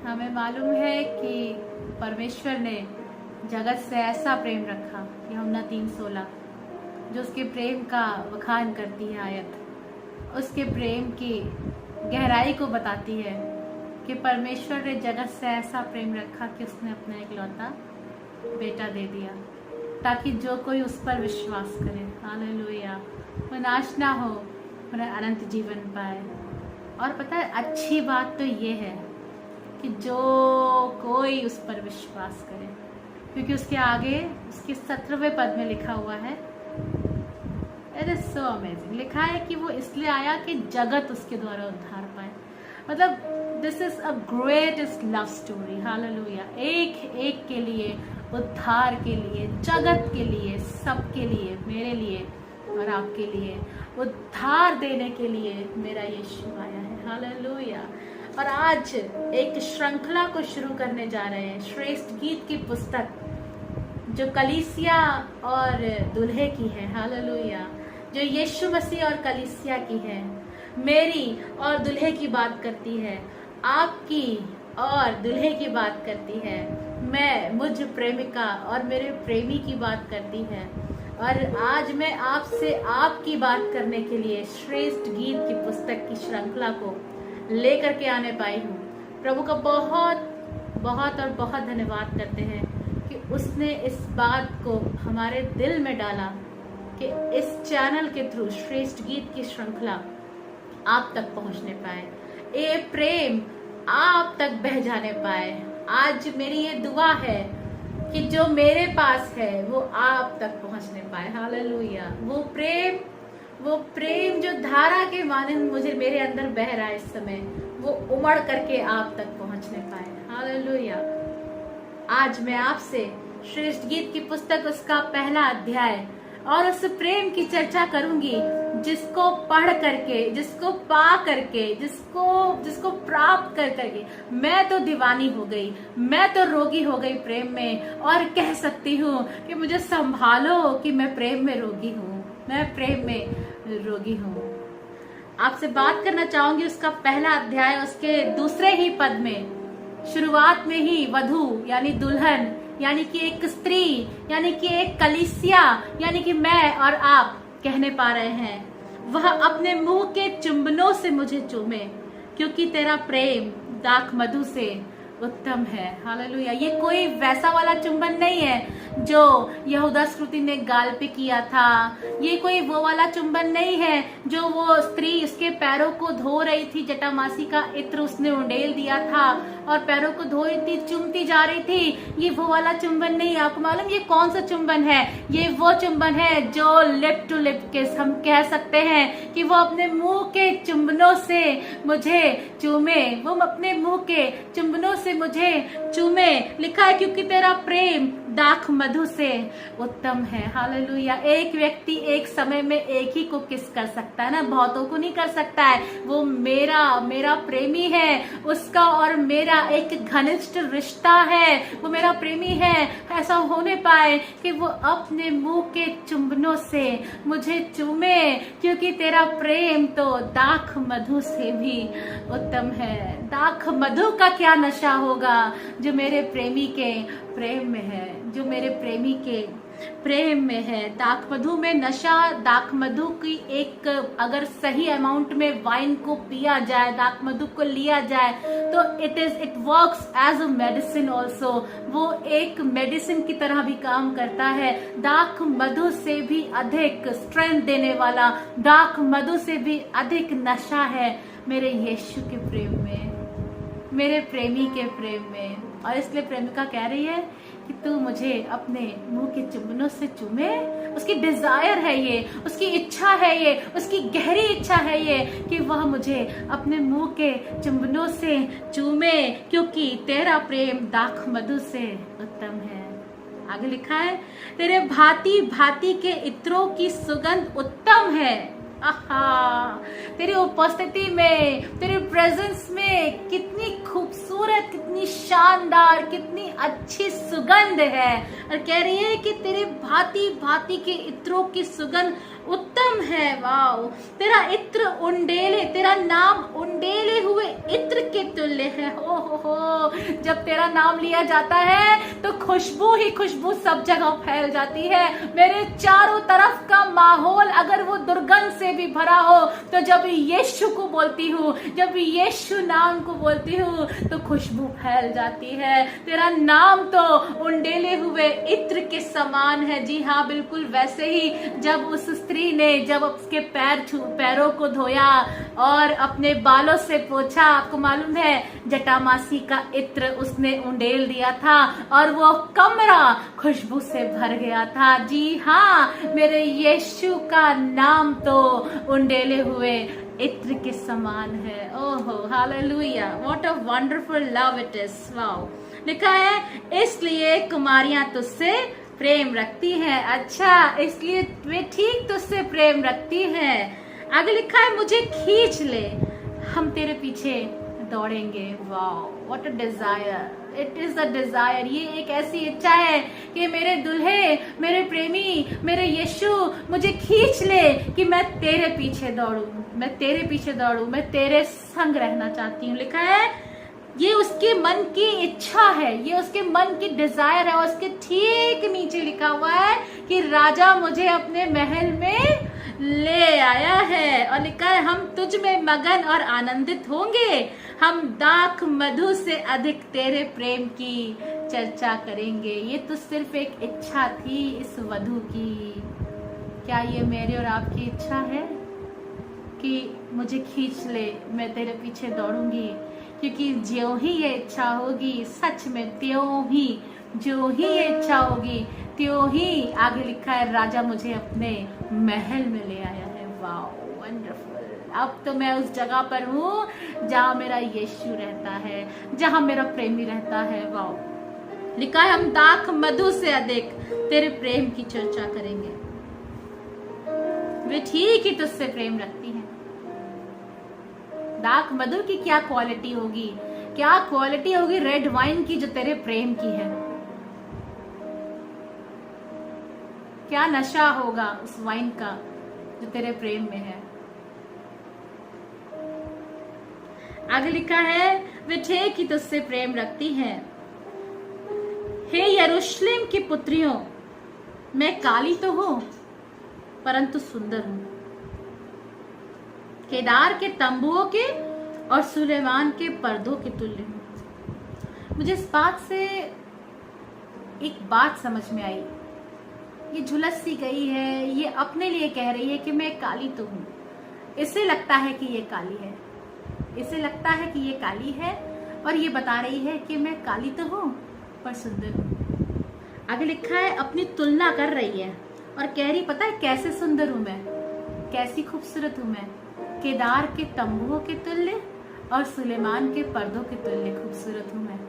हमें मालूम है कि परमेश्वर ने जगत से ऐसा प्रेम रखा कि हमना 3:16 जो उसके प्रेम का बखान करती है आयत, उसके प्रेम की गहराई को बताती है कि परमेश्वर ने जगत से ऐसा प्रेम रखा कि उसने अपना इकलौता बेटा दे दिया ताकि जो कोई उस पर विश्वास करे, हालेलुया, वो नाश ना हो, वह अनंत जीवन पाए। और पता है अच्छी बात तो ये है कि जो कोई उस पर विश्वास करे, क्योंकि उसके आगे उसके 17वें पद में लिखा हुआ है, इट इज सो अमेजिंग, लिखा है कि वो इसलिए आया कि जगत उसके द्वारा उद्धार पाए। मतलब this is a greatest love story, hallelujah, एक एक के लिए, उद्धार के लिए, जगत के लिए, सबके लिए, मेरे लिए और आपके लिए उद्धार देने के लिए मेरा यीशु आया है, हालेलुया। और आज एक श्रृंखला को शुरू करने जा रहे हैं, श्रेष्ठ गीत की पुस्तक जो कलीसिया और दुल्हे की है, हालेलुया, जो यीशु मसीह और कलीसिया की है, मेरी और दुल्हे की बात करती है, आपकी और दुल्हे की बात करती है, मैं मुझ प्रेमिका और मेरे प्रेमी की बात करती है। और आज मैं आपसे आपकी बात करने के लिए श्रेष्ठ गीत की पुस्तक की श्रृंखला को लेकर के आने पाई हूँ। प्रभु का बहुत बहुत और बहुत धन्यवाद करते हैं कि उसने इस बात को हमारे दिल में डाला कि इस चैनल के थ्रू श्रेष्ठ गीत की श्रृंखला आप तक पहुंचने पाए, ये प्रेम आप तक बह जाने पाए। आज मेरी ये दुआ है कि जो मेरे पास है वो आप तक पहुंचने पाए, हालेलुया। वो प्रेम जो धारा के मानंद मुझे मेरे अंदर बह रहा है इस समय, वो उमड़ करके आप तक पहुंचने पाए, हालेलुया। आज मैं आपसे श्रेष्ठ गीत की पुस्तक उसका पहला अध्याय और उस प्रेम की चर्चा करूंगी जिसको पढ़ करके, जिसको पा करके, जिसको प्राप्त कर करके मैं तो दीवानी हो गई, मैं तो रोगी हो गई प्रेम में, और कह सकती हूँ कि मुझे संभालो कि मैं प्रेम में रोगी हूँ, मैं प्रेम में रोगी हूँ। आपसे बात करना चाहूंगी उसका पहला अध्याय, उसके दूसरे ही पद में, शुरुआत में ही वधू यानी दुल्हन, यानी कि एक स्त्री, यानी कि एक कलीसिया, यानी कि मैं और आप कहने पा रहे हैं, वह अपने मुंह के चुंबनों से मुझे चूमे क्योंकि तेरा प्रेम दाख मधु से उत्तम है, हालेलुया। ये कोई वैसा वाला चुंबन नहीं है जो यहूदा स्मृति ने गाल पे किया था, ये कोई वो वाला चुंबन नहीं है जो वो स्त्री उसके पैरों को धो रही थी, जटामासी का इत्र उसने उंडेल दिया था और पैरों को धो रही थी, चुमती जा रही थी, ये वो वाला चुंबन नहीं है। आपको मालूम ये कौन सा चुंबन है? ये वो चुंबन है जो लिप टू लिप किस, हम कह सकते हैं कि वो अपने मुंह के चुंबनों से मुझे चूमे, वो अपने मुंह के चुंबनों से मुझे चूमे। लिखा है क्योंकि तेरा प्रेम दाख मधु से उत्तम है, हालेलुया। एक व्यक्ति एक समय में एक ही को किस कर सकता है ना, बहुतों को नहीं कर सकता है। वो मेरा प्रेमी है, उसका और मेरा एक घनिष्ठ रिश्ता है, वो मेरा प्रेमी है। ऐसा होने पाए कि वो अपने मुंह के चुंबनों से मुझे चूमे क्योंकि तेरा प्रेम तो दाख मधु से भी उत्तम है। दाख मधु का क्या नशा होगा जो मेरे प्रेमी के प्रेम में है, जो मेरे प्रेमी के प्रेम में है। दाख मधु में नशा, दाख मधु की एक अगर सही अमाउंट में वाइन को पिया जाए, दाख मधु को लिया जाए तो it works as a medicine also, वो एक मेडिसिन की तरह भी काम करता है। दाख मधु से भी अधिक स्ट्रेंथ देने वाला, दाख मधु से भी अधिक नशा है मेरे यीशु के प्रेम में, मेरे प्रेमी के प्रेम में। और इसलिए प्रेमिका कह रही है कि तू मुझे अपने मुंह के चुंबनों से चूमे। उसकी डिजायर है ये, उसकी इच्छा है ये, उसकी गहरी इच्छा है ये कि वह मुझे अपने मुंह के चुंबनों से चूमे क्योंकि तेरा प्रेम दाख मधु से उत्तम है। आगे लिखा है तेरे भांति भांति के इत्रों की सुगंध उत्तम है। आहा, तेरी उपस्थिति में, तेरे प्रेजेंस में कितनी खूबसूरत, कितनी शानदार, कितनी अच्छी सुगंध है। और कह रही है कि तेरे भांति भांति के इत्रों की सुगंध उत्तम है। वाओ, तेरा इत्र उंडेले, तेरा नाम उंडेले हुए इत्र के तुल्य है। हो, जब तेरा नाम लिया जाता है तो खुशबू ही खुशबू सब जगह फैल जाती है। मेरे चारों तरफ का माहौल अगर वो दुर्गंध से भी भरा हो, तो जब यीशु को बोलती हूँ, जब यीशु नाम को बोलती हूँ, तो खुशबू फैल जाती है। तेरा नाम तो उंडेले हुए इत्र के समान है। जी हाँ, बिल्कुल वैसे ही जब उस स्त्री ने जब उसके पैरों को धोया और अपने बालों से पोछा, आपको मालूम है जटामासी का इत्र उसने उंडेल दिया था और वो कमरा खुशबू से भर गया था। जी हाँ, मेरे यीशु का नाम तो उंडेले हुए इत्र के समान है। ओहो, hallelujah, what a wonderful love it is. Wow, लिखा है इसलिए कुमारियां तुझसे प्रेम रखती हैं। अच्छा, इसलिए वे ठीक तुझसे प्रेम रखती हैं। आगे लिखा है मुझे खींच ले, हम तेरे पीछे दौड़ेंगे। Wow, what a desire, it is the desire. ये एक ऐसी इच्छा है कि मेरे दुल्हे, मेरे प्रेमी, मेरे यीशु मुझे खींच ले कि मैं तेरे पीछे दौड़ूं, मैं तेरे पीछे दौड़ूं, मैं तेरे संग रहना चाहती हूँ। लिखा है ये उसके मन की इच्छा है, ये उसके मन की डिजायर है। और उसके ठीक नीचे लिखा हुआ है कि राजा मुझे अपने महल में ले आया है। और लिखा है हम तुझ में मगन और आनंदित होंगे, हम दाख मधु से अधिक तेरे प्रेम की चर्चा करेंगे। ये तो सिर्फ एक इच्छा थी इस वधू की। क्या ये मेरी और आपकी इच्छा है कि मुझे खींच ले, मैं तेरे पीछे दौड़ूंगी? क्योंकि ज्यों ही ये इच्छा होगी, सच में त्यों ही, जो ही ये इच्छा होगी त्यों ही, आगे लिखा है राजा मुझे अपने महल में ले आया है। Wow, wonderful. अब तो मैं उस जगह पर हूँ जहाँ मेरा यीशु रहता है, जहाँ मेरा प्रेमी रहता है। वाओ, लिखा है हम दाख मधु से अधिक तेरे प्रेम की चर्चा करेंगे। वे ठीक ही तुझसे प्रेम रखती हैं। दाख मधु की क्या क्वालिटी होगी, क्या क्वालिटी होगी रेड वाइन की जो तेरे प्रेम की है। क्या नशा होगा उस वाइन का जो तेरे प्रेम में है। आगे लिखा है वे ठीक ही तुझसे प्रेम रखती हैं। हे यरूशलेम की पुत्रियों, मैं काली तो हूं परंतु सुंदर हूं, केदार के तंबुओं के और सुलेमान के पर्दों के तुल्य हूं। मुझे इस बात से एक बात समझ में आई, ये झुलस सी गई है, ये अपने लिए कह रही है कि मैं काली तो हूं। इसे लगता है कि ये काली है, इसे लगता है कि ये काली है और ये बता रही है कि मैं काली तो हूं पर सुंदर हूं। आगे लिखा है अपनी तुलना कर रही है और कह रही पता है कैसे सुंदर हूं मैं, कैसी खूबसूरत हूं मैं, केदार के तंबुओं के तुल्य और सुलेमान के पर्दों के तुल्य खूबसूरत हूं मैं।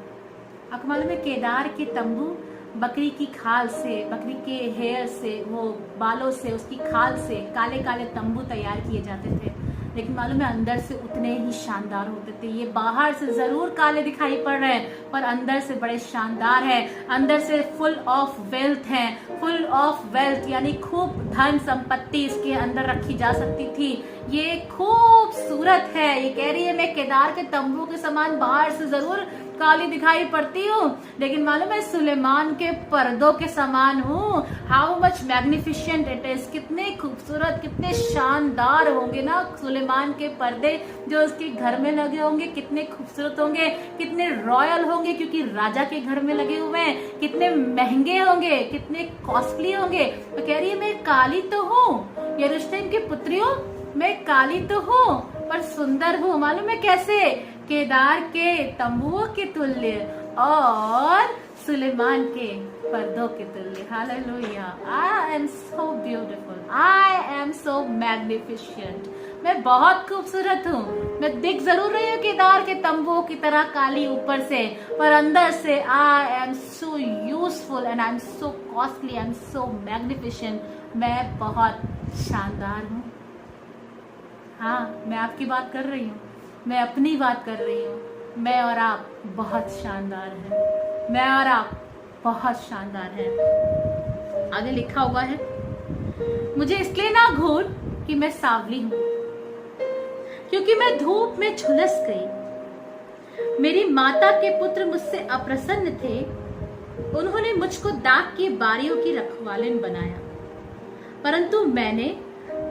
आपको मालूम है केदार के तंबू बकरी की खाल से, बकरी के हेयर से, वो बालों से, उसकी खाल से काले काले तंबू तैयार किए जाते थे, लेकिन मालूम है अंदर से उतने ही शानदार होते थे। ये बाहर से जरूर काले दिखाई पड़ रहे हैं पर अंदर से बड़े शानदार है, अंदर से फुल ऑफ वेल्थ है, फुल ऑफ वेल्थ यानी खूब धन संपत्ति इसके अंदर रखी जा सकती थी। ये खूबसूरत है। ये कह रही है मैं केदार के तंबू के समान बाहर से जरूर काली दिखाई पड़ती हूँ लेकिन मालूम है सुलेमान के पर्दों के समान हूँ। How much magnificent it is, कितने खूबसूरत, कितने शानदार होंगे ना सुलेमान के पर्दे जो उसके घर में लगे होंगे, कितने खूबसूरत होंगे, कितने रॉयल होंगे क्योंकि राजा के घर में लगे हुए हैं, कितने महंगे होंगे, कितने कॉस्टली होंगे। तो कह रही है मैं काली तो हूँ यरूशलेम की पुत्रियों, मैं काली तो हूँ पर सुंदर हूँ। मालूम है कैसे? केदार के तंबुओं के तुल्य और सुलेमान के पर्दों के तुल्य। Hallelujah, I am so beautiful, I am so magnificent. मैं बहुत खूबसूरत हूँ। मैं दिख जरूर रही हूँ केदार के तंबुओं की तरह काली ऊपर से, पर अंदर से I am so useful and I am so costly, I am so magnificent. मैं बहुत शानदार हूँ। हाँ, मैं आपकी बात कर रही हूँ, मैं अपनी बात कर रही हूँ। मैं और आप बहुत शानदार हैं, मैं और आप बहुत शानदार हैं। आगे लिखा हुआ है मुझे इसलिए ना घूर कि मैं सांवली हूं, क्योंकि मैं धूप में झुलस गई। मेरी माता के पुत्र मुझसे अप्रसन्न थे, उन्होंने मुझको दाग की बारियों की रखवालिन बनाया, परंतु मैंने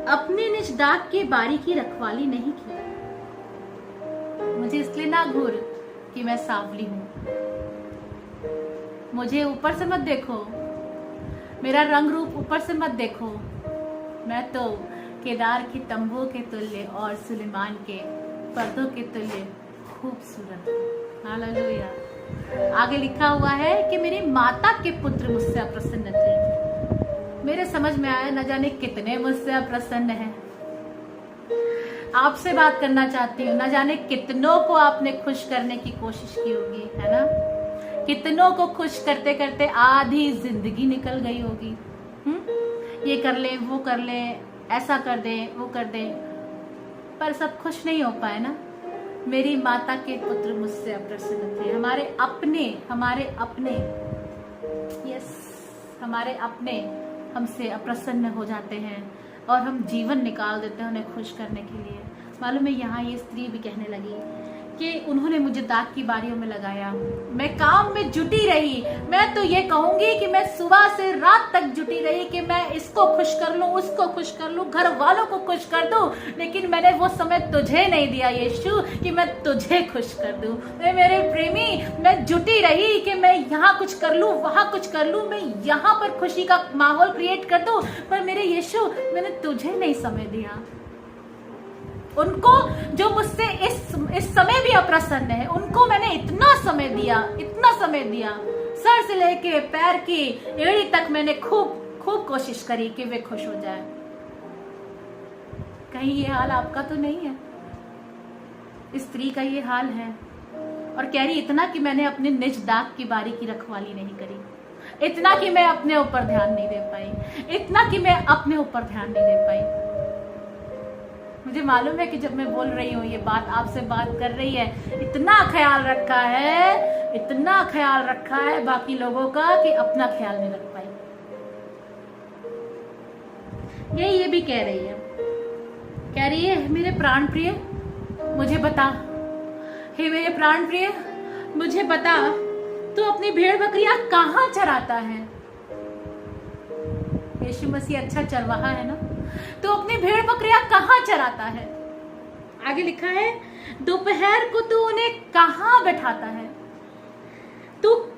अपने निज दाग की बारी की रखवाली नहीं की। मुझे इसलिए ना घूर कि मैं सांवली हूं। मुझे ऊपर से मत देखो, मेरा रंग रूप ऊपर से मत देखो। मैं तो केदार की तंबुओं के तुल्य और सुलेमान के पर्दों के तुल्य खूबसूरत हूं। हालेलुया। आगे लिखा हुआ है कि मेरी माता के पुत्र मुझसे अप्रसन्न थे। मेरे समझ में आया न जाने कितने मुझसे अप्रसन्न हैं। आपसे बात करना चाहती हूँ, न जाने कितनों को आपने खुश करने की कोशिश की होगी, है ना? कितनों को खुश करते करते आधी जिंदगी निकल गई होगी। ये कर ले, वो कर ले, ऐसा कर दे, वो कर दे, पर सब खुश नहीं हो पाए ना। मेरी माता के पुत्र मुझसे अप्रसन्न थे। हमारे अपने यस, हमारे अपने हमसे अप्रसन्न हो जाते हैं और हम जीवन निकाल देते हैं उन्हें खुश करने के लिए। मालूम है, यहाँ ये स्त्री भी कहने लगी कि उन्होंने मुझे दाग की बारियों में लगाया, मैं काम में जुटी रही। मैं तो ये कहूंगी कि मैं सुबह से रात तक जुटी रही कि मैं इसको खुश कर लूं, उसको खुश कर लूं, घर वालों को खुश कर दूं, लेकिन मैंने वो समय तुझे नहीं दिया यीशु कि मैं तुझे खुश कर दूं। मेरे प्रेमी, मैं जुटी रही कि मैं यहाँ कुछ कर लूं, वहां कुछ कर लूं, मैं यहाँ पर खुशी का माहौल क्रिएट कर दूं, पर मेरे यीशु मैंने तुझे नहीं समय दिया। उनको जो मुझसे इस समय भी अप्रसन्न है, उनको मैंने इतना समय दिया, सर से लेके पैर की एड़ी तक मैंने खूब कोशिश करी कि वे खुश हो जाए। कहीं ये हाल आपका तो नहीं है? इस स्त्री का ये हाल है और कह रही इतना कि मैंने अपने निज दाग की बारी की रखवाली नहीं करी, इतना कि मैं अपने ऊपर ध्यान नहीं दे पाई, इतना कि मैं अपने ऊपर ध्यान नहीं दे पाई। मुझे मालूम है कि जब मैं बोल रही हूँ ये बात, आपसे बात कर रही है, इतना ख्याल रखा है बाकी लोगों का कि अपना ख्याल नहीं रख पाई। ये भी कह रही है मेरे प्राण प्रिय मुझे बता, हे मेरे प्राण प्रिय मुझे बता, तू अपनी भेड़ बकरियां कहाँ चराता है? यीशु मसीह अच्छा चरवाहा है ना? तो अपनी भेड़ बकरियां कहाँ चराता है? आगे लिखा है, दोपहर को तू उन्हें कहाँ बैठाता है?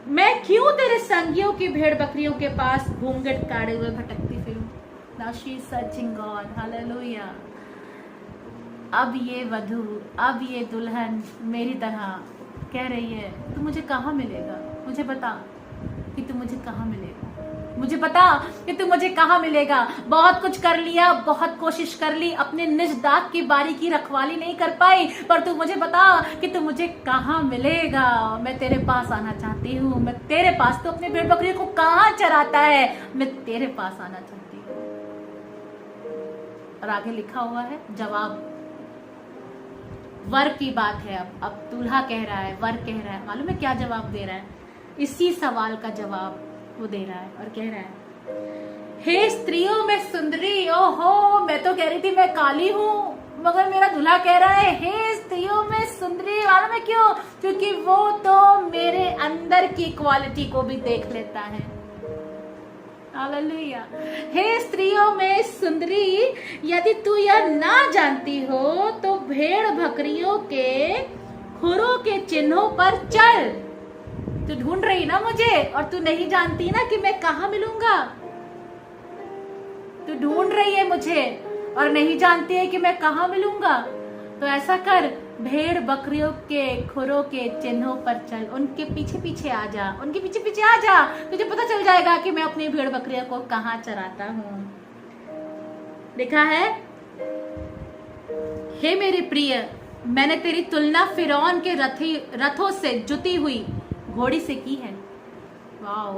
मैं क्यों तेरे संगियों की भेड़ बकरियों के पास घूंघट काढ़े हुए भटकती फिरूं? Now she is searching God, hallelujah। अब ये वधू, अब ये दुल्हन मेरी तरह कह रही है, तू मुझे कहाँ मिलेगा? मुझे बता कि तू मुझे कहाँ मिलेगा, मुझे बता कि तू मुझे कहाँ मिलेगा। बहुत कुछ कर लिया, बहुत कोशिश कर ली, अपने निज दाग की बारी की रखवाली नहीं कर पाई, पर तू मुझे बता कि तू मुझे कहाँ मिलेगा। मैं तेरे पास आना चाहती हूँ, मैं तेरे पास। तो अपने भेड़ बकरियों को कहाँ चराता है? मैं तेरे पास आना चाहती हूँ। और आगे लिखा हुआ है जवाब, वर की बात है। अब दूल्हा कह रहा है, वर कह रहा है, मालूम है क्या जवाब दे रहा है? इसी सवाल का जवाब वो दे रहा है और कह रहा है, हे स्त्रियों में सुंदरी। ओहो, मैं तो कह रही थी मैं काली हूँ, मगर मेरा दूल्हा कह रहा है हे स्त्रियों में सुंदरी। मालूम है क्यों? क्योंकि वो तो मेरे अंदर की क्वालिटी को भी देख लेता है। हालेलुया। हे स्त्रियों में सुंदरी, यदि तू यह ना जानती हो तो भेड़ बकरियों के खुरों के चिन्हों पर चल। तू ढूंढ रही ना मुझे और तू नहीं जानती ना कि मैं कहाँ मिलूंगा। तू ढूंढ रही है मुझे और नहीं जानती है कि मैं कहाँ मिलूंगा। तो ऐसा कर, भेड़ बकरियों के खुरों के चिन्हों पर चल, उनके पीछे पीछे आ जा, उनके पीछे पीछे आ जा। तुझे पता चल जाएगा कि मैं अपनी भेड़ बकरियों को कहाँ चराता हूँ। लिखा है, हे मेरे प्रिय, मैंने तेरी तुलना फिरौन के रथों से जुती हुई घोड़ी से की है। वाओ,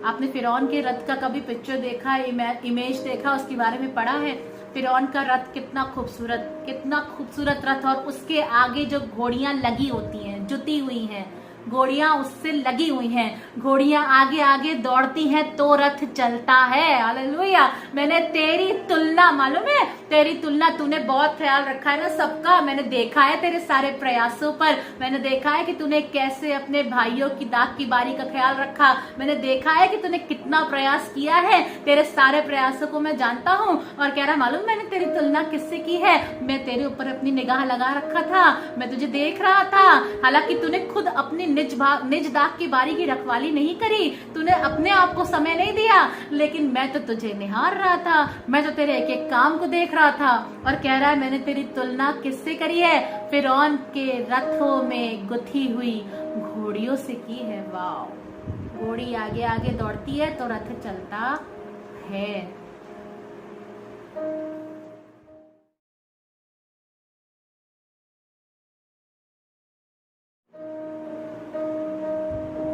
आपने फिरौन के रथ का कभी पिक्चर देखा, इमेज देखा, उसके बारे में पढ़ा है? फिरौन का रथ कितना खूबसूरत रथ, और उसके आगे जो घोड़ियां लगी होती हैं, जुती हुई हैं, घोड़ियां उससे लगी हुई हैं, घोड़ियां आगे आगे दौड़ती हैं तो रथ चलता है। हालेलुया। मैंने तेरी तुलना, मालूम है तेरी तुलना, तूने बहुत ख्याल रखा है ना सबका, मैंने देखा है तेरे सारे प्रयासों पर, मैंने देखा है कि तूने कैसे अपने भाइयों की दाग की बारी का ख्याल रखा, मैंने देखा है कि तूने कितना प्रयास किया है, तेरे सारे प्रयासों को मैं जानता हूँ। और कह रहा मालूम मैंने तेरी तुलना किससे की है, मैं तेरे ऊपर अपनी निगाह लगा रखा था, मैं तुझे देख रहा था। हालांकि तूने खुद अपनी निज दाग की बारी की रखवाली नहीं करी, तूने अपने आप को समय नहीं दिया, लेकिन मैं तो तुझे निहार रहा था, मैं तो तेरे एक एक काम को देख रहा था। और कह रहा है मैंने तेरी तुलना किससे करी है, फिरौन के रथों में गुथी हुई घोड़ियों से की है। वाह, घोड़ी आगे आगे दौड़ती है तो रथ चलता है।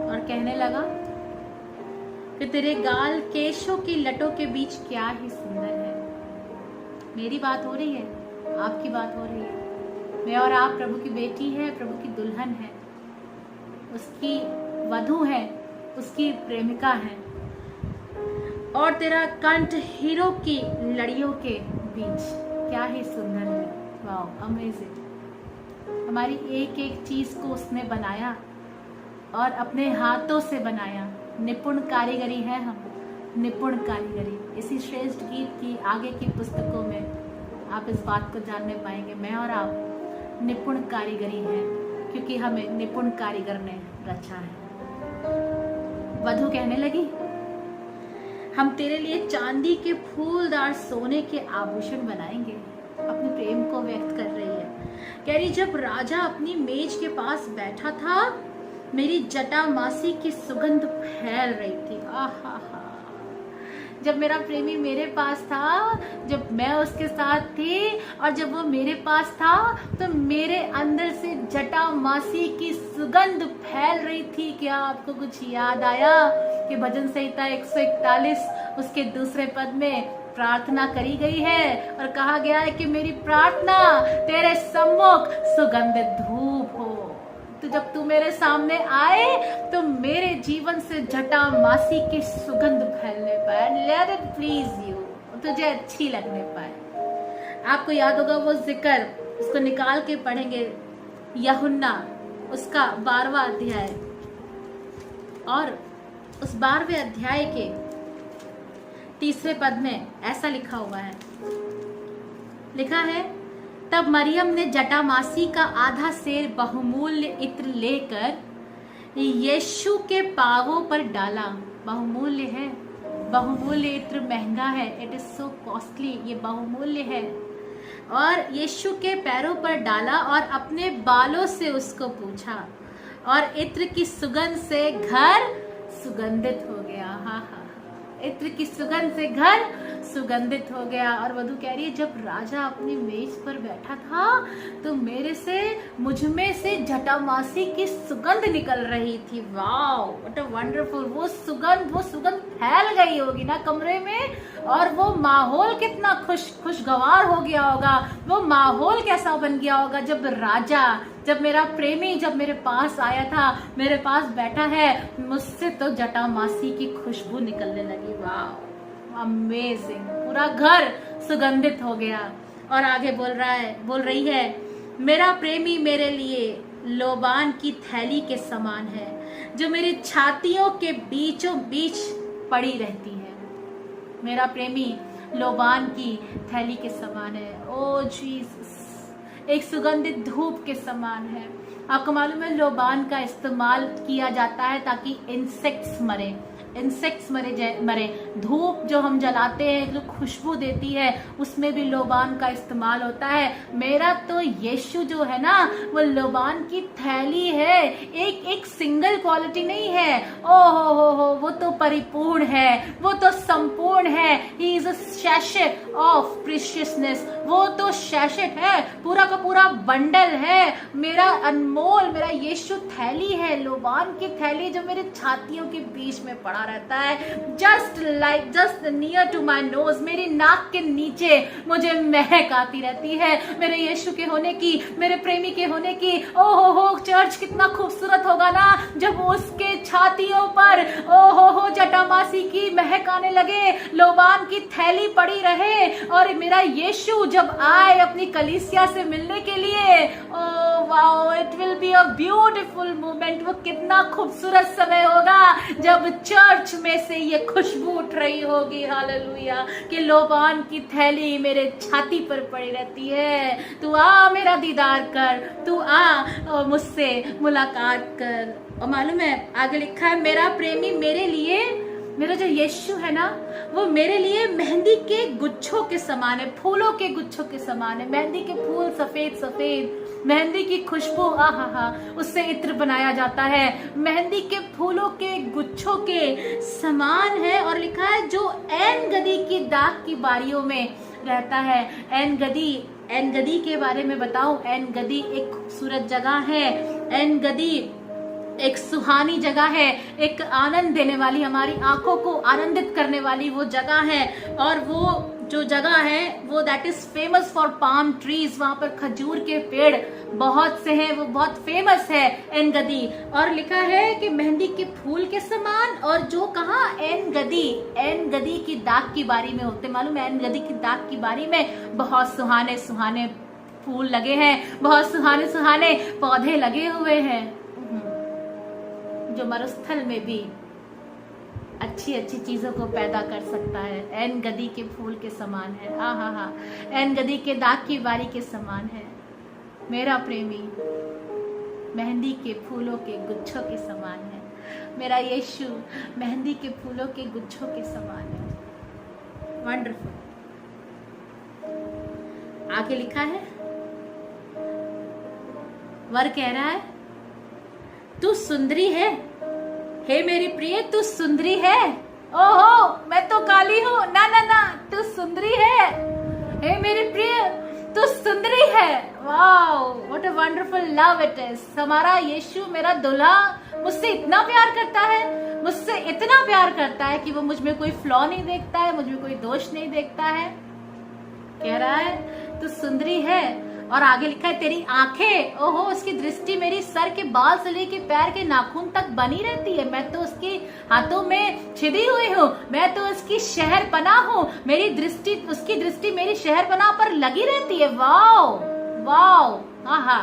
और कहने लगा कि तेरे गाल केशों की लटों के बीच क्या ही सुंदर है। मेरी बात हो रही है, आपकी बात हो रही है। मैं और आप प्रभु की बेटी है, प्रभु की दुल्हन है, उसकी वधू है, उसकी प्रेमिका है। और तेरा कंठ हीरो की लड़ियों के बीच क्या ही सुंदर है। वाह, अमेजिंग। हमारी एक एक चीज को उसने बनाया और अपने हाथों से बनाया। निपुण कारीगरी है हम, निपुण कारीगरी। इसी श्रेष्ठ गीत की आगे की पुस्तकों में आप इस बात को जानने पाएंगे। मैं और आप निपुण कारीगरी है, क्योंकि हमें निपुण कारीगर ने रचा है। वधू कहने लगी हम तेरे लिए चांदी के फूलदार सोने के आभूषण बनाएंगे। अपने प्रेम को व्यक्त कर रही है, कह रही जब राजा अपनी मेज के पास बैठा था मेरी जटा मासी की सुगंध फैल रही थी। आहा, जब मेरा प्रेमी मेरे पास था, जब मैं उसके साथ थी और जब वो मेरे पास था तो मेरे अंदर से जटा मासी की सुगंध फैल रही थी। क्या आपको कुछ याद आया कि भजन संहिता 141 उसके दूसरे पद में प्रार्थना करी गई है और कहा गया है कि मेरी प्रार्थना तेरे सम्मुख सुगंधित धूप हो। तो जब तू मेरे सामने आए तो मेरे जीवन से जटा मासी की सुगंध फैलने पाए। लेट इट प्लीज यू, तुझे अच्छी लगने पाए। आपको याद होगा वो जिक्र, उसको निकाल के पढ़ेंगे, यूहन्ना उसका 12वां अध्याय, और उस 12वें अध्याय के 30वें पद में ऐसा लिखा हुआ है, लिखा है तब मरियम ने जटामासी का आधा सेर बहुमूल्य इत्र लेकर यीशु के पांवों पर डाला। बहुमूल्य है, बहुमूल्य इत्र महंगा है, इट इज सो कॉस्टली, ये बहुमूल्य है। और यीशु के पैरों पर डाला और अपने बालों से उसको पूछा और इत्र की सुगंध से घर सुगंधित हो गया। हाँ हाँ, इत्र की सुगंध से घर सुगंधित हो गया। और वधू कह रही है जब राजा अपनी मेज पर बैठा था तो मेरे से, मुझ में से जटामासी की सुगंध निकल रही थी। Wow, what a wonderful. वो सुगंध फैल गई होगी ना कमरे में, और वो माहौल कितना खुशगवार हो गया होगा। वो माहौल कैसा बन गया होगा जब राजा, जब मेरा प्रेमी जब मेरे पास आया था, मेरे पास बैठा है, मुझसे तो जटामासी की खुशबू निकलने लगी। वाह, अमेजिंग। पूरा घर सुगंधित हो गया। और आगे बोल रही है मेरा प्रेमी मेरे लिए लोबान की थैली के समान है जो मेरी छातियों के बीचों बीच पड़ी रहती है। मेरा प्रेमी लोबान की थैली के समान है। ओ जीसस, एक सुगंधित धूप के समान है। आपको मालूम है लोबान का इस्तेमाल किया जाता है ताकि इंसेक्ट्स मरे। धूप जो हम जलाते हैं जो खुशबू देती है उसमें भी लोबान का इस्तेमाल होता है। मेरा तो यीशु जो है ना वो लोबान की थैली है। एक सिंगल क्वालिटी नहीं है। ओ हो, वो तो परिपूर्ण है, वो तो संपूर्ण है। He is a sachet of preciousness. वो तो सैशेट है, पूरा का पूरा बंडल है। मेरा अनमोल, मेरा यीशु थैली है, लोबान की थैली जो मेरे छातियों के बीच में पड़ा आ रहता है। Just near to my nose, मेरी नाक के नीचे मुझे महक आती रहती है मेरे यीशु के होने की, मेरे प्रेमी के होने की। ओ हो चर्च कितना खूबसूरत होगा ना जब उसके छातियों पर ओ हो जटामासी की महक आने लगे, लोबान की थैली पड़ी रहे, और मेरा यीशु जब आए अपनी कलीसिया से मिलने के लिए, oh wow, it will be a beautiful moment. वो कितना खूबसूरत समय होगा जब चर्च में से ये खुशबू उठ रही होगी, हालेलुया, कि लोबान की थैली मेरे छाती पर पड़ी रहती है। तू आ मेरा दीदार कर, तू आ मुझसे मुलाकात कर। और मालूम है आगे लिखा है, मेरा प्रेमी मेरे लिए, मेरा जो यीशु है ना, वो मेरे लिए मेहंदी के गुच्छों के समान है, फूलों के गुच्छों के समान है। मेहंदी के फूल सफेद सफेद, मेहंदी की खुशबू, आहा, उससे इत्र बनाया जाता है, मेहंदी के फूलों के गुच्छों के समान है। और लिखा है जो ऐन गदी की दाग की बारियों में रहता है। ऐन गदी के बारे में बताऊं, ऐन गदी एक खूबसूरत जगह है। ऐन गदी एक सुहानी जगह है, एक आनंद देने वाली, हमारी आंखों को आनंदित करने वाली वो जगह है। और वो जो जगह है वो that is famous for palm trees, वहां पर खजूर के पेड़ बहुत से हैं, वो बहुत फेमस है ऐन गदी। और लिखा है कि मेहंदी के फूल के समान, और जो कहा ऐन गदी की दाग की बारी में होते। मालूम है ऐन गदी की दाग की बारी में बहुत सुहाने सुहाने फूल लगे हैं, बहुत सुहाने सुहाने पौधे लगे हुए हैं, जो मरुस्थल में भी अच्छी अच्छी चीजों को पैदा कर सकता है। ऐन गदी के फूल के समान है, हा, ऐन गदी के दाग की बारी के समान है। मेरा प्रेमी मेहंदी के फूलों के गुच्छों के समान है। मेरा यीशु मेहंदी के फूलों के गुच्छों के समान है। वंडरफुल। आगे लिखा है, वर कह रहा है, तू सुंदरी है, हे मेरी प्रिय, तू सुंदरी है। ओहो, मैं तो काली हूँ, ना ना ना, तू सुंदरी है, हे मेरी प्रिय, तू सुंदरी है। Wow, what a wonderful love it is. हमारा यीशु, मेरा दूल्हा, मुझसे इतना प्यार करता है, मुझसे इतना प्यार करता है कि वो मुझ में कोई फ्लॉ नहीं देखता है, मुझ में कोई दोष नहीं देखता है। कह रहा है तू सुंदरी है। और आगे लिखा है, तेरी आंखें, ओहो, उसकी दृष्टि मेरी सर के बाल से लेके पैर के नाखून तक बनी रहती है। मैं तो उसके हाथों में छिदी हुई हूँ, मैं तो उसकी शहरपनाह हूँ, मेरी दृष्टि, उसकी दृष्टि मेरी शहरपनाह पर लगी रहती है। वाओ वाओ, आहा।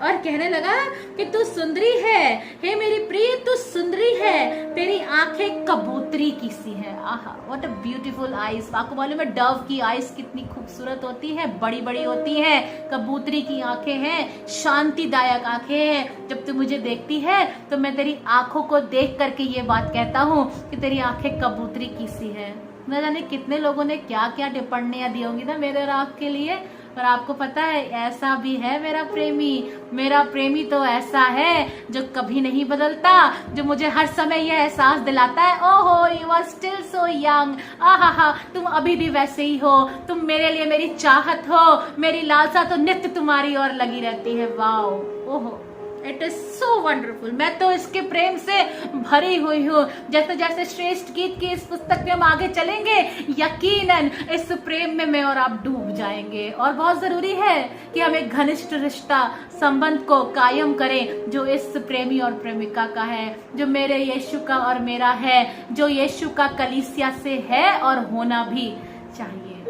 और कहने लगा कि तू सुंदरी है, हे मेरी प्रिय, तू सुंदरी है, तेरी आंखें कबूतरी की सी है। आहा, व्हाट अ ब्यूटीफुल आईज। आपको मालूम है डव की आईज कितनी खूबसूरत होती है, बड़ी बड़ी होती है। कबूतरी की आंखें हैं, शांतिदायक आंखें हैं। जब तू मुझे देखती है तो मैं तेरी आंखों को देख करके ये बात कहता हूँ कि तेरी आंखें कबूतरी की सी है। न जाने कितने लोगों ने क्या क्या टिप्पणियां दी होंगी ना मेरे और आपके लिए, पर आपको पता है ऐसा भी है मेरा प्रेमी। मेरा प्रेमी तो ऐसा है जो कभी नहीं बदलता, जो मुझे हर समय यह एहसास दिलाता है, ओहो, you are still so young, आहा, तुम अभी भी वैसे ही हो, तुम मेरे लिए मेरी चाहत हो, मेरी लालसा तो नित्य तुम्हारी ओर लगी रहती है। वाओ, ओहो, इट इज सो वंडरफुल। मैं तो इसके प्रेम से भरी हुई हूँ। जैसे जैसे श्रेष्ठ गीत की इस पुस्तक में हम आगे चलेंगे, यकीनन इस प्रेम में मैं और आप डूब जाएंगे। और बहुत जरूरी है कि हम एक घनिष्ठ रिश्ता, संबंध को कायम करें जो इस प्रेमी और प्रेमिका का है, जो मेरे यीशु का और मेरा है, जो यीशु का कलीसिया से है और होना भी चाहिए।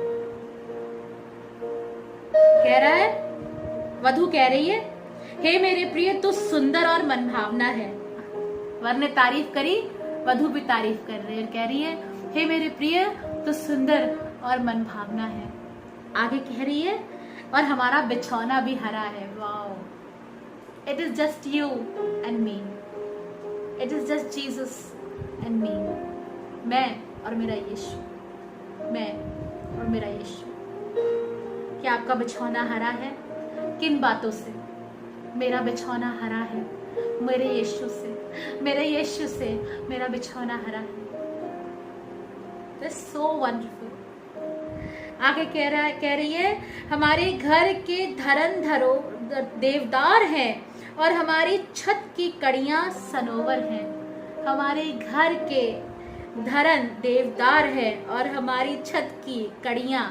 कह रहा है, वधु कह रही है, हे मेरे प्रिय, तू सुंदर और मनभावना है। वर ने तारीफ करी, वधु भी तारीफ कर रही है, कह रही है, हे मेरे प्रिय, तू सुंदर और मनभावना है। आगे कह रही है, और हमारा बिछौना भी हरा है। Wow, it is just you and me, it is just Jesus and me. मैं और मेरा यीशु, मैं और मेरा यीशु। क्या आपका बिछौना हरा है? किन बातों से? मेरा बिछौना हरा है मेरे यीशु से, मेरे यीशु से मेरा बिछौना हरा है। That's so wonderful। आगे कह रही है, हमारे घर के धरो देवदार हैं और हमारी छत की कड़ियां सनोवर हैं। हमारे घर के धरन देवदार है और हमारी छत की कड़ियां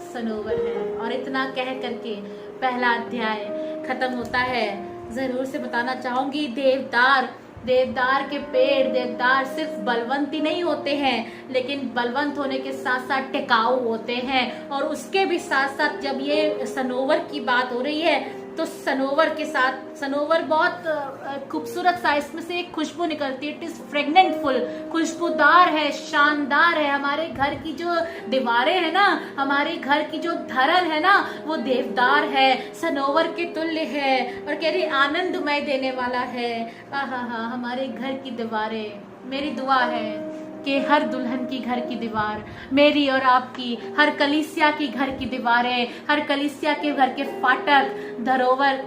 सनोवर है। और इतना कह करके पहला अध्याय खत्म होता है। जरूर से बताना चाहूंगी, देवदार के पेड़, देवदार सिर्फ बलवंत ही नहीं होते हैं, लेकिन बलवंत होने के साथ साथ टिकाऊ होते हैं। और उसके भी साथ साथ जब ये सनोवर की बात हो रही है तो सनोवर के साथ, सनोवर बहुत खूबसूरत सा, इसमें से एक खुशबू निकलती है। इट इज फ्रेगनेंटफुल, खुशबूदार है, शानदार है। हमारे घर की जो दीवारें है ना, हमारे घर की जो धरन है ना, वो देवदार है, सनोवर के तुल्य है। और कह रही आनंदमय देने वाला है। हमारे घर की दीवारें, मेरी दुआ है कि हर दुल्हन की घर की दीवार, मेरी और आपकी, हर कलीसिया की घर की दीवारें, हर कलीसिया के घर के फाटक,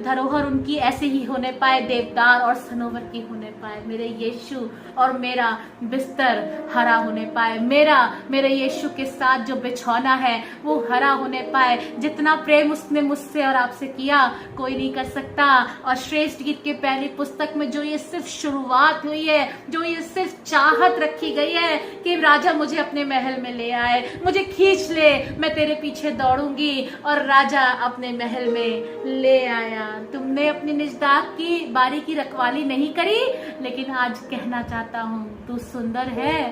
धरोहर उनकी ऐसे ही होने पाए, देवदार और सनोवर की होने पाए। मेरे यीशु और मेरा बिस्तर हरा होने पाए, मेरे यीशु के साथ जो बिछौना है वो हरा होने पाए। जितना प्रेम उसने मुझसे और आपसे किया कोई नहीं कर सकता। और श्रेष्ठ गीत के पहली पुस्तक में जो ये सिर्फ शुरुआत हुई है, जो ये सिर्फ चाहत रखी गई है कि राजा मुझे अपने महल में ले आए, मुझे खींच ले, मैं तेरे पीछे दौड़ूंगी। और राजा अपने महल में ले आया। तुमने अपनी निजदाग की बारी की रखवाली नहीं करी, लेकिन आज कहना चाहता हूँ तू सुंदर है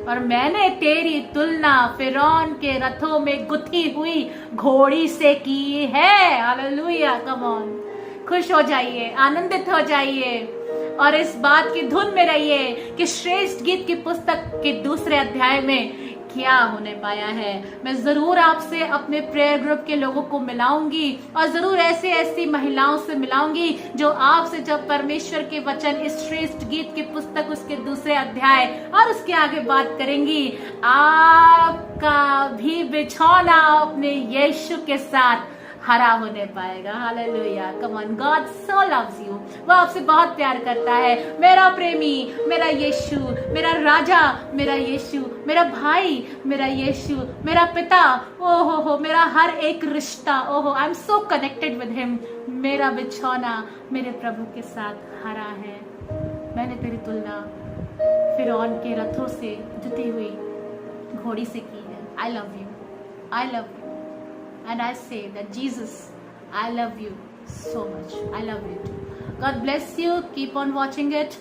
और मैंने तेरी तुलना फिरौन के रथों में गुथी हुई घोड़ी से की है। हालेलुया, कम ऑन, खुश हो जाइए, आनंदित हो जाइए और इस बात की धुन में रहिए कि श्रेष्ठ गीत की पुस्तक के दूसरे अध्याय में क्या होने पाया है। मैं जरूर आपसे अपने प्रेयर ग्रुप के लोगों को मिलाऊंगी और जरूर ऐसी महिलाओं से मिलाऊंगी जो आपसे जब परमेश्वर के वचन, इस श्रेष्ठ गीत की पुस्तक उसके दूसरे अध्याय और उसके आगे बात करेंगी। आपका भी बिछौना अपने यीशु के साथ हरा होने पाएगा। Hallelujah, come on, God so loves you, वो आपसे बहुत प्यार करता है। मेरा प्रेमी, मेरा यीशु, मेरा राजा, मेरा यीशु, मेरा भाई, मेरा यीशु, मेरा पिता, ओहो हो, मेरा हर एक रिश्ता, ओहो, I am so connected with him. मेरा बिछौना मेरे प्रभु के साथ हरा है। मैंने तेरी तुलना फिरौन के रथों से जुती हुई घोड़ी से की है। I love you, I love you. And I say that Jesus, I love you so much. I love you too. God bless you. Keep on watching it.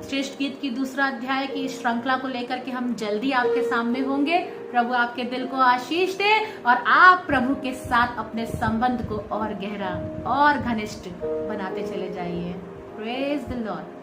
श्रेष्ठ गीत की दूसरा अध्याय की श्रृंखला को लेकर के हम जल्दी आपके सामने होंगे। प्रभु आपके दिल को आशीष दे और आप प्रभु के साथ अपने संबंध को और गहरा और घनिष्ठ बनाते चले जाइए। Praise the Lord.